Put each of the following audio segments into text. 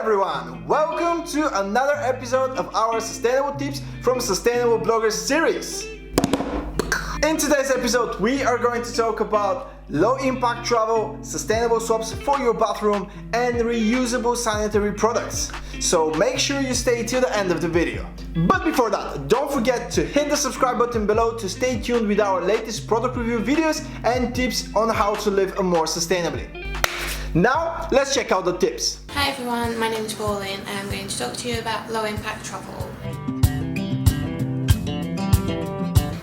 everyone! Welcome to another episode of our Sustainable Tips from Sustainable Bloggers series. In today's episode, we are going to talk about low impact travel, sustainable soaps for your bathroom, and reusable sanitary products. So make sure you stay till the end of the video. But before that, don't forget to hit the subscribe button below to stay tuned with our latest product review videos and tips on how to live more sustainably. Now, let's check out the tips. Hi everyone, my name is Pauline and I'm going to talk to you about low impact travel.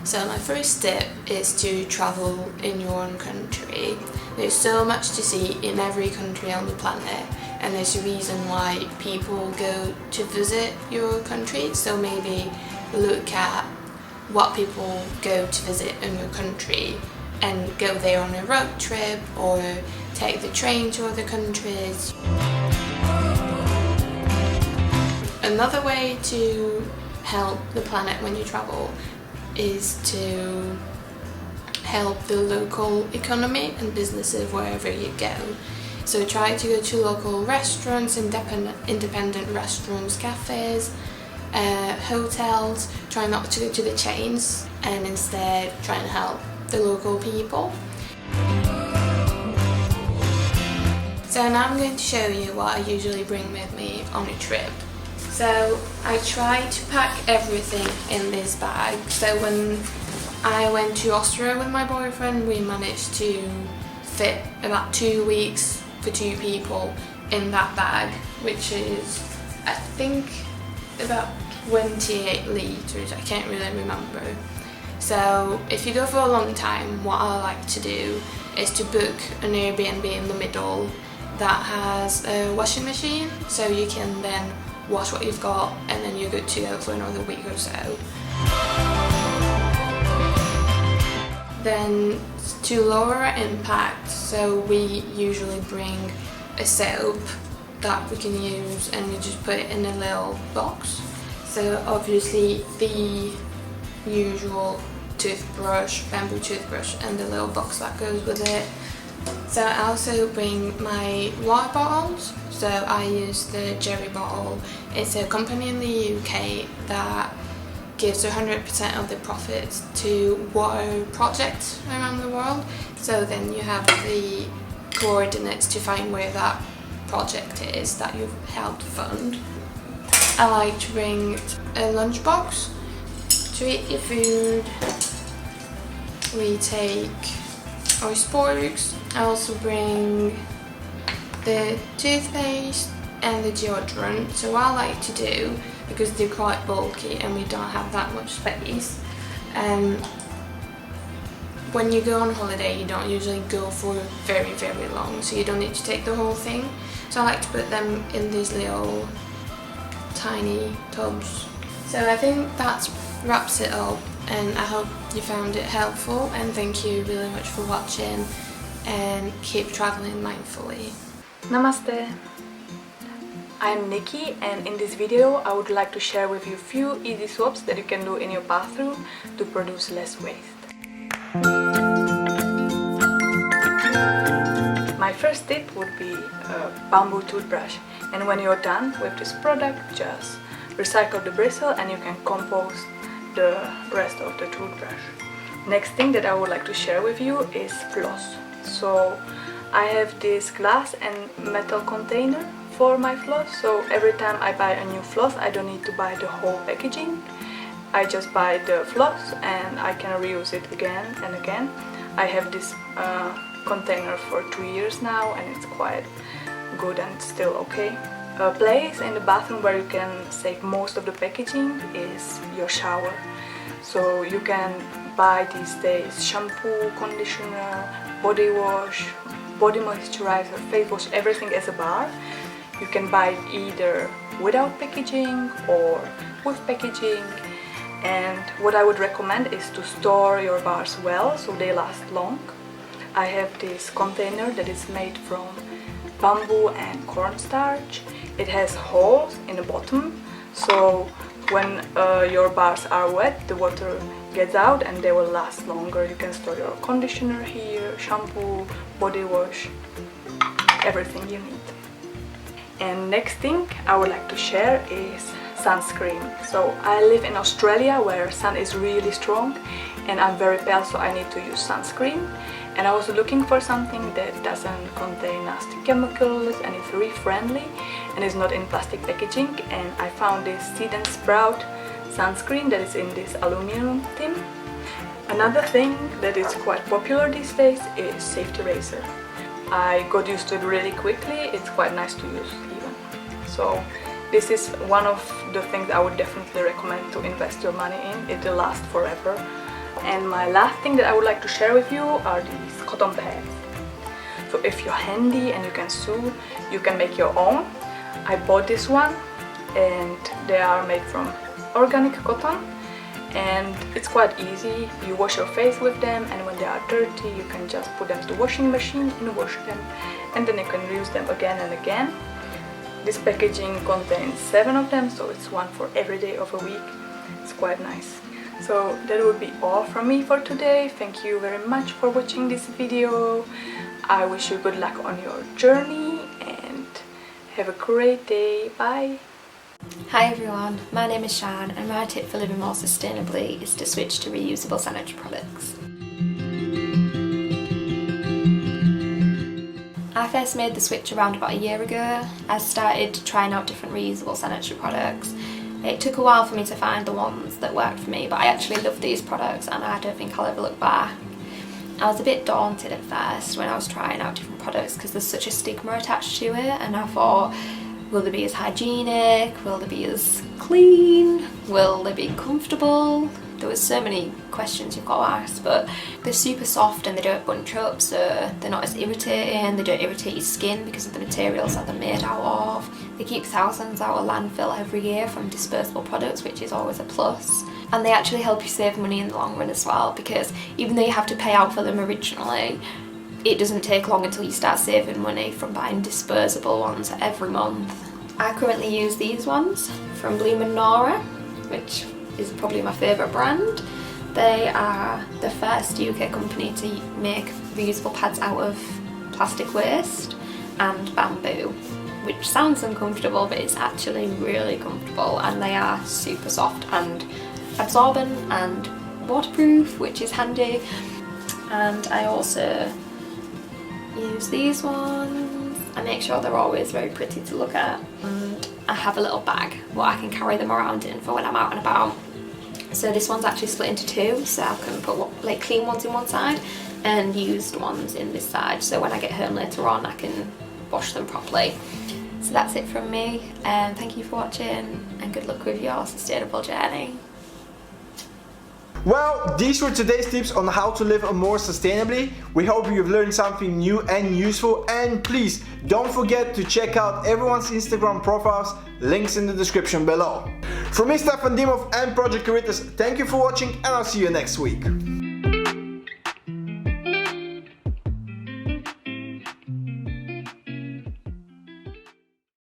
So my first tip is to travel in your own country. There's so much to see in every country on the planet, and there's a reason why people go to visit your country. So maybe look at what people go to visit in your country and go there on a road trip or take the train to other countries. Another way to help the planet when you travel is to help the local economy and businesses wherever you go. So try to go to local restaurants, independent restaurants, cafes, hotels. Try not to go to the chains and instead try and help the local people. So now I'm going to show you what I usually bring with me on a trip. So I try to pack everything in this bag. So when I went to Austria with my boyfriend, we managed to fit about 2 weeks for 2 people in that bag, which is, I think, about 28 litres, I can't really remember. So if you go for a long time, what I like to do is to book an Airbnb in the middle that has a washing machine, so you can then wash what you've got and then you're good to go for another week or so. Then to lower impact, so we usually bring a soap that we can use and we just put it in a little box. So obviously the usual toothbrush, bamboo toothbrush, and the little box that goes with it. So I also bring my water bottles. So I use the Jerry bottle. It's a company in the UK that gives 100% of the profits to water projects around the world. So then you have the coordinates to find where that project is that you've helped fund. I like to bring a lunchbox to eat your food. We take our sporks. I also bring the toothpaste and the deodorant. So what I like to do, because they're quite bulky and we don't have that much space, when you go on holiday you don't usually go for very long, so you don't need to take the whole thing. So I like to put them in these little tiny tubs. So I think that wraps it up, and I hope you found it helpful, and thank you really much for watching, and keep traveling mindfully. Namaste! I'm Niki, and in this video I would like to share with you a few easy swaps that you can do in your bathroom to produce less waste. My first tip would be a bamboo toothbrush, and when you're done with this product, just recycle the bristle and you can compost the rest of the toothbrush. Next thing that I would like to share with you is floss. So I have this glass and metal container for my floss, so every time I buy a new floss I don't need to buy the whole packaging. I just buy the floss and I can reuse it again and again. I have this container for 2 years now and it's quite good and still okay. A place in the bathroom where you can save most of the packaging is your shower. So you can buy these days shampoo, conditioner, body wash, body moisturizer, face wash, everything as a bar. You can buy it either without packaging or with packaging, and what I would recommend is to store your bars well so they last long. I have this container that is made from bamboo and cornstarch. It has holes in the bottom, so when your bars are wet the water gets out and they will last longer. You can store your conditioner here, shampoo, body wash, everything you need. And next thing I would like to share is sunscreen. So I live in Australia where sun is really strong and I'm very pale, so I need to use sunscreen. And I was looking for something that doesn't contain nasty chemicals and is very friendly and is not in plastic packaging, and I found this Seed and Sprout sunscreen that is in this aluminum tin. Another thing that is quite popular these days is safety razor. I got used to it really quickly, it's quite nice to use even. So this is one of the things I would definitely recommend to invest your money in. It will last forever. And my last thing that I would like to share with you are these cotton pads. So if you're handy and you can sew, you can make your own. I bought this one and they are made from organic cotton and it's quite easy. You wash your face with them, and when they are dirty you can just put them to washing machine and wash them, and then you can reuse them again and again. This packaging contains 7 of them, so it's one for every day of a week. It's quite nice. So that would be all from me for today. Thank you very much for watching this video. I wish you good luck on your journey and have a great day. Bye! Hi everyone, my name is Sian and my tip for living more sustainably is to switch to reusable sanitary products. I first made the switch around about a year ago. I started trying out different reusable sanitary products. It took a while for me to find the ones that worked for me, but I actually love these products and I don't think I'll ever look back. I was a bit daunted at first when I was trying out different products because there's such a stigma attached to it, and I thought, will they be as hygienic? Will they be as clean? Will they be comfortable? There was so many questions you've got to ask, but they're super soft and they don't bunch up, so they're not as irritating. They don't irritate your skin because of the materials that they're made out of. They keep thousands out of landfill every year from disposable products, which is always a plus. And they actually help you save money in the long run as well, because even though you have to pay out for them originally, it doesn't take long until you start saving money from buying disposable ones every month. I currently use these ones from Bloom & Nora, which is probably my favourite brand. They are the first UK company to make reusable pads out of plastic waste and bamboo, which sounds uncomfortable but it's actually really comfortable, and they are super soft and absorbent and waterproof, which is handy. And I also use these ones. I make sure they're always very pretty to look at, and I have a little bag where I can carry them around in for when I'm out and about. So this one's actually split into 2, so I can put like clean ones in one side and used ones in this side, so when I get home later on I can wash them properly. So that's it from me, and thank you for watching and good luck with your sustainable journey. Well, these were today's tips on how to live more sustainably. We hope you've learned something new and useful, and please don't forget to check out everyone's Instagram profiles, links in the description below. From me, Stefan Dimov and Project Caritas, thank you for watching, and I'll see you next week.